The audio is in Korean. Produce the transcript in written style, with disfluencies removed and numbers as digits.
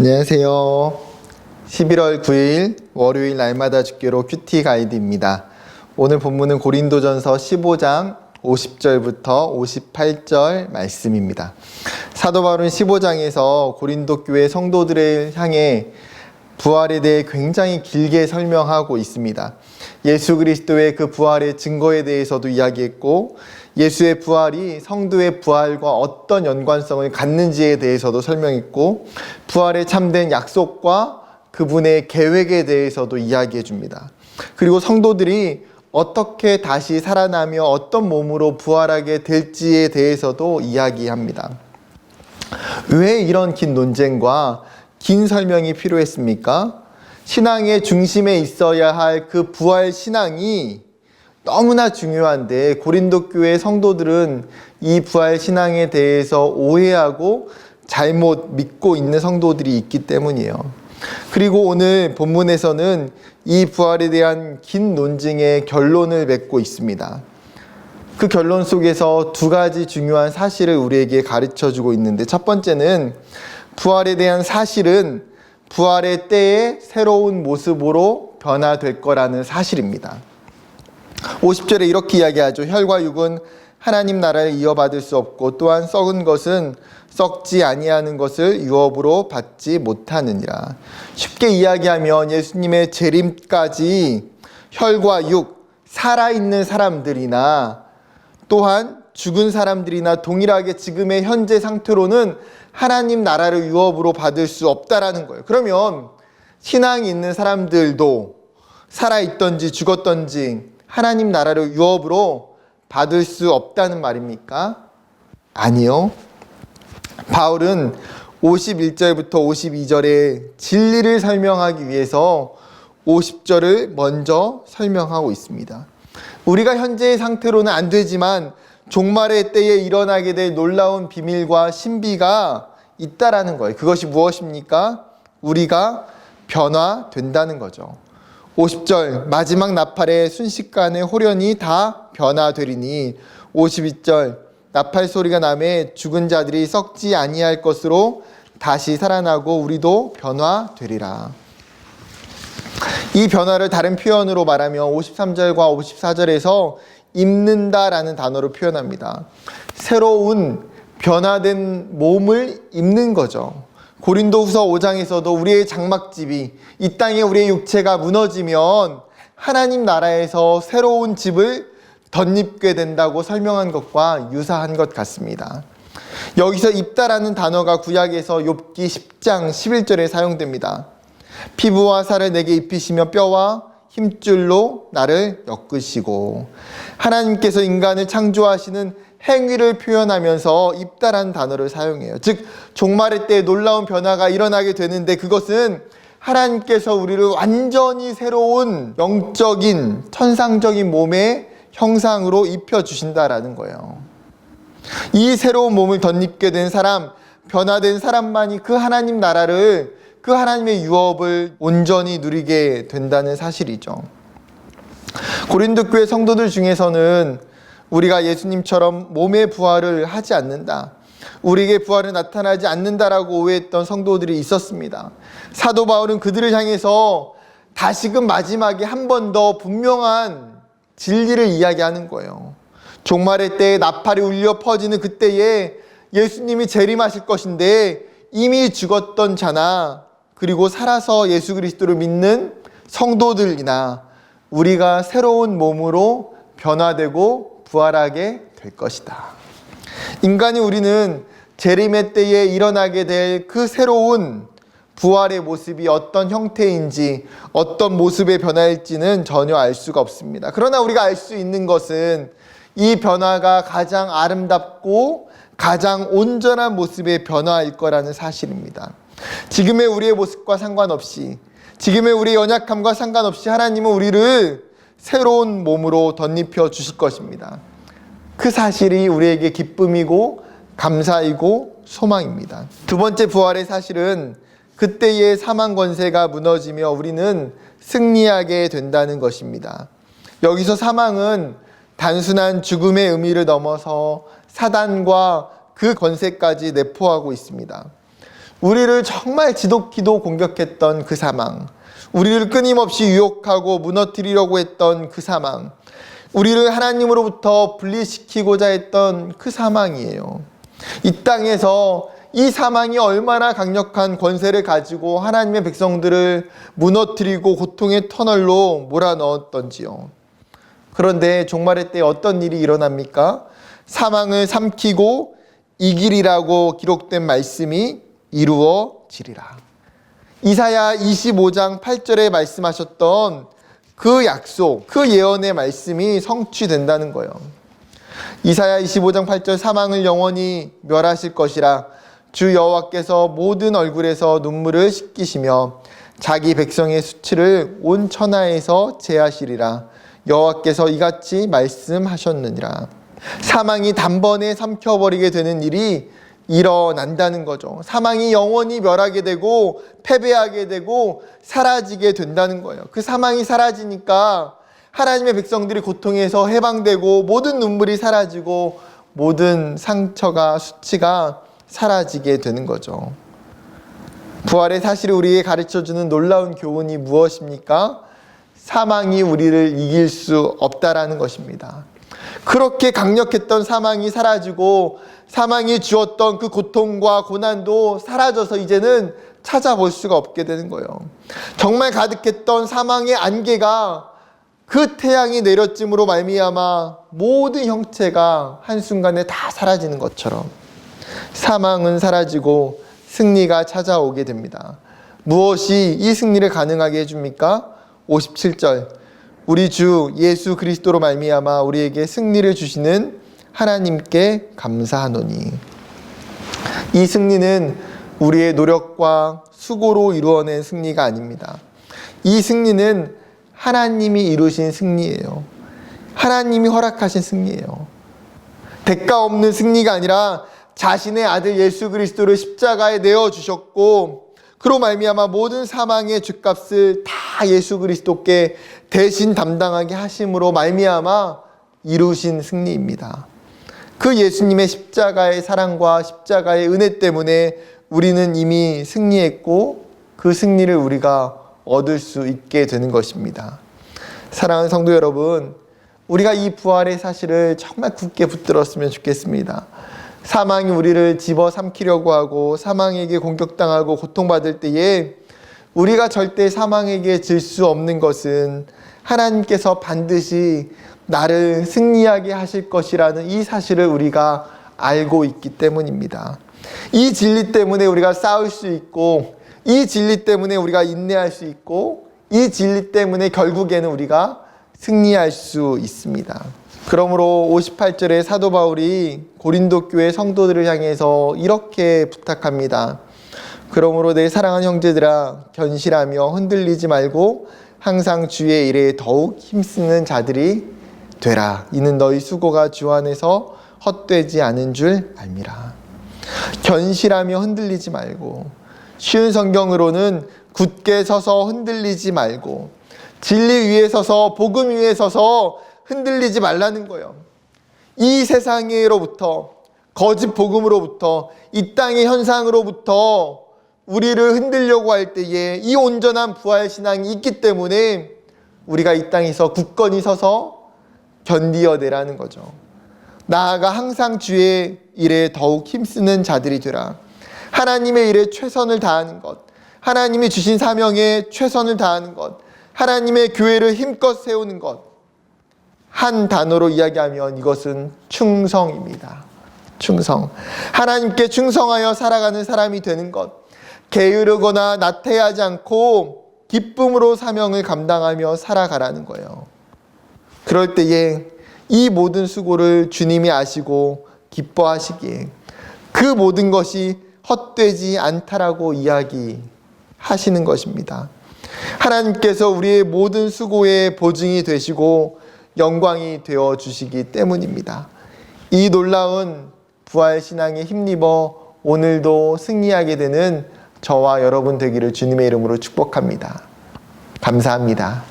안녕하세요. 11월 9일 월요일 날마다 주기로 큐티 가이드입니다. 오늘 본문은 고린도전서 15장 50절부터 58절 말씀입니다. 사도 바울은 15장에서 고린도 교회 성도들을 향해 부활에 대해 굉장히 길게 설명하고 있습니다. 예수 그리스도의 그 부활의 증거에 대해서도 이야기했고, 예수의 부활이 성도의 부활과 어떤 연관성을 갖는지에 대해서도 설명했고, 부활에 참된 약속과 그분의 계획에 대해서도 이야기해 줍니다. 그리고 성도들이 어떻게 다시 살아나며 어떤 몸으로 부활하게 될지에 대해서도 이야기합니다. 왜 이런 긴 논쟁과 긴 설명이 필요했습니까? 신앙의 중심에 있어야 할 그 부활 신앙이 너무나 중요한데, 고린도 교회 성도들은 이 부활 신앙에 대해서 오해하고 잘못 믿고 있는 성도들이 있기 때문이에요. 그리고 오늘 본문에서는 이 부활에 대한 긴 논쟁의 결론을 맺고 있습니다. 그 결론 속에서 두 가지 중요한 사실을 우리에게 가르쳐 주고 있는데, 첫 번째는 부활에 대한 사실은 부활의 때에 새로운 모습으로 변화될 거라는 사실입니다. 50절에 이렇게 이야기하죠. 혈과 육은 하나님 나라를 이어받을 수 없고, 또한 썩은 것은 썩지 아니하는 것을 유업으로 받지 못하느니라. 쉽게 이야기하면 예수님의 재림까지 혈과 육, 살아있는 사람들이나 또한 죽은 사람들이나 동일하게 지금의 현재 상태로는 하나님 나라를 유업으로 받을 수 없다라는 거예요. 그러면 신앙이 있는 사람들도 살아있던지 죽었던지 하나님 나라를 유업으로 받을 수 없다는 말입니까? 아니요. 바울은 51절부터 52절에 진리를 설명하기 위해서 50절을 먼저 설명하고 있습니다. 우리가 현재의 상태로는 안 되지만 종말의 때에 일어나게 될 놀라운 비밀과 신비가 있다라는 거예요. 그것이 무엇입니까? 우리가 변화된다는 거죠. 50절, 마지막 나팔의 순식간에 홀연히 다 변화되리니. 52절, 나팔 소리가 나매 죽은 자들이 썩지 아니할 것으로 다시 살아나고 우리도 변화되리라. 이 변화를 다른 표현으로 말하면 53절과 54절에서 입는다라는 단어로 표현합니다. 새로운 변화된 몸을 입는 거죠. 고린도후서 5장에서도 우리의 장막집이, 이 땅에 우리의 육체가 무너지면 하나님 나라에서 새로운 집을 덧입게 된다고 설명한 것과 유사한 것 같습니다. 여기서 입다라는 단어가 구약에서 욥기 10장 11절에 사용됩니다. 피부와 살을 내게 입히시며 뼈와 힘줄로 나를 엮으시고. 하나님께서 인간을 창조하시는 행위를 표현하면서 입다라는 단어를 사용해요. 즉 종말의 때 놀라운 변화가 일어나게 되는데, 그것은 하나님께서 우리를 완전히 새로운 영적인 천상적인 몸의 형상으로 입혀주신다라는 거예요. 이 새로운 몸을 덧입게 된 사람, 변화된 사람만이 그 하나님 나라를, 그 하나님의 유업을 온전히 누리게 된다는 사실이죠. 고린도 교회 성도들 중에서는 우리가 예수님처럼 몸의 부활을 하지 않는다, 우리에게 부활은 나타나지 않는다라고 오해했던 성도들이 있었습니다. 사도 바울은 그들을 향해서 다시금 마지막에 한 번 더 분명한 진리를 이야기하는 거예요. 종말의 때에 나팔이 울려 퍼지는 그때에 예수님이 재림하실 것인데, 이미 죽었던 자나 그리고 살아서 예수 그리스도를 믿는 성도들이나 우리가 새로운 몸으로 변화되고 부활하게 될 것이다. 인간이 우리는 재림의 때에 일어나게 될 그 새로운 부활의 모습이 어떤 형태인지, 어떤 모습의 변화일지는 전혀 알 수가 없습니다. 그러나 우리가 알 수 있는 것은 이 변화가 가장 아름답고 가장 온전한 모습의 변화일 거라는 사실입니다. 지금의 우리의 모습과 상관없이, 지금의 우리의 연약함과 상관없이 하나님은 우리를 새로운 몸으로 덧입혀 주실 것입니다. 그 사실이 우리에게 기쁨이고 감사이고 소망입니다. 두 번째 부활의 사실은 그때의 사망 권세가 무너지며 우리는 승리하게 된다는 것입니다. 여기서 사망은 단순한 죽음의 의미를 넘어서 사단과 그 권세까지 내포하고 있습니다. 우리를 정말 지독히도 공격했던 그 사망, 우리를 끊임없이 유혹하고 무너뜨리려고 했던 그 사망, 우리를 하나님으로부터 분리시키고자 했던 그 사망이에요. 이 땅에서 이 사망이 얼마나 강력한 권세를 가지고 하나님의 백성들을 무너뜨리고 고통의 터널로 몰아넣었던지요. 그런데 종말의 때 어떤 일이 일어납니까? 사망을 삼키고 이기리라고 기록된 말씀이 이루어지리라. 이사야 25장 8절에 말씀하셨던 그 약속, 그 예언의 말씀이 성취된다는 거예요. 이사야 25장 8절, 사망을 영원히 멸하실 것이라. 주 여호와께서 모든 얼굴에서 눈물을 씻기시며 자기 백성의 수치를 온 천하에서 제하시리라. 여호와께서 이같이 말씀하셨느니라. 사망이 단번에 삼켜버리게 되는 일이 일어난다는 거죠. 사망이 영원히 멸하게 되고 패배하게 되고 사라지게 된다는 거예요. 그 사망이 사라지니까 하나님의 백성들이 고통에서 해방되고 모든 눈물이 사라지고 모든 상처가 수치가 사라지게 되는 거죠. 부활의 사실이 우리에게 가르쳐주는 놀라운 교훈이 무엇입니까? 사망이 우리를 이길 수 없다라는 것입니다. 그렇게 강력했던 사망이 사라지고 사망이 주었던 그 고통과 고난도 사라져서 이제는 찾아볼 수가 없게 되는 거예요. 정말 가득했던 사망의 안개가 그 태양이 내려짐으로 말미암아 모든 형체가 한순간에 다 사라지는 것처럼 사망은 사라지고 승리가 찾아오게 됩니다. 무엇이 이 승리를 가능하게 해줍니까? 57절, 우리 주 예수 그리스도로 말미암아 우리에게 승리를 주시는 하나님께 감사하노니. 이 승리는 우리의 노력과 수고로 이루어낸 승리가 아닙니다. 이 승리는 하나님이 이루신 승리예요. 하나님이 허락하신 승리예요. 대가 없는 승리가 아니라 자신의 아들 예수 그리스도를 십자가에 내어주셨고 그로 말미암아 모든 사망의 죗값을 다 예수 그리스도께 대신 담당하게 하심으로 말미암아 이루신 승리입니다. 그 예수님의 십자가의 사랑과 십자가의 은혜 때문에 우리는 이미 승리했고 그 승리를 우리가 얻을 수 있게 되는 것입니다. 사랑하는 성도 여러분, 우리가 이 부활의 사실을 정말 굳게 붙들었으면 좋겠습니다. 사망이 우리를 집어삼키려고 하고 사망에게 공격당하고 고통받을 때에 우리가 절대 사망에게 질 수 없는 것은 하나님께서 반드시 나를 승리하게 하실 것이라는 이 사실을 우리가 알고 있기 때문입니다. 이 진리 때문에 우리가 싸울 수 있고 이 진리 때문에 우리가 인내할 수 있고 이 진리 때문에 결국에는 우리가 승리할 수 있습니다. 그러므로 58절에 사도 바울이 고린도 교회 성도들을 향해서 이렇게 부탁합니다. 그러므로 내 사랑하는 형제들아, 견실하며 흔들리지 말고 항상 주의 일에 더욱 힘쓰는 자들이 되라. 이는 너희 수고가 주 안에서 헛되지 않은 줄 알미라. 견실하며 흔들리지 말고, 쉬운 성경으로는 굳게 서서 흔들리지 말고, 진리 위에 서서 복음 위에 서서 흔들리지 말라는 거예요. 이 세상으로부터, 거짓 복음으로부터, 이 땅의 현상으로부터 우리를 흔들려고 할 때에 이 온전한 부활 신앙이 있기 때문에 우리가 이 땅에서 굳건히 서서 견디어내라는 거죠. 나아가 항상 주의 일에 더욱 힘쓰는 자들이 되라. 하나님의 일에 최선을 다하는 것, 하나님이 주신 사명에 최선을 다하는 것, 하나님의 교회를 힘껏 세우는 것, 한 단어로 이야기하면 이것은 충성입니다. 충성. 하나님께 충성하여 살아가는 사람이 되는 것, 게으르거나 나태하지 않고 기쁨으로 사명을 감당하며 살아가라는 거예요. 그럴 때에 이 모든 수고를 주님이 아시고 기뻐하시기에 그 모든 것이 헛되지 않다라고 이야기하시는 것입니다. 하나님께서 우리의 모든 수고의 보증이 되시고 영광이 되어 주시기 때문입니다. 이 놀라운 부활신앙에 힘입어 오늘도 승리하게 되는 저와 여러분 되기를 주님의 이름으로 축복합니다. 감사합니다.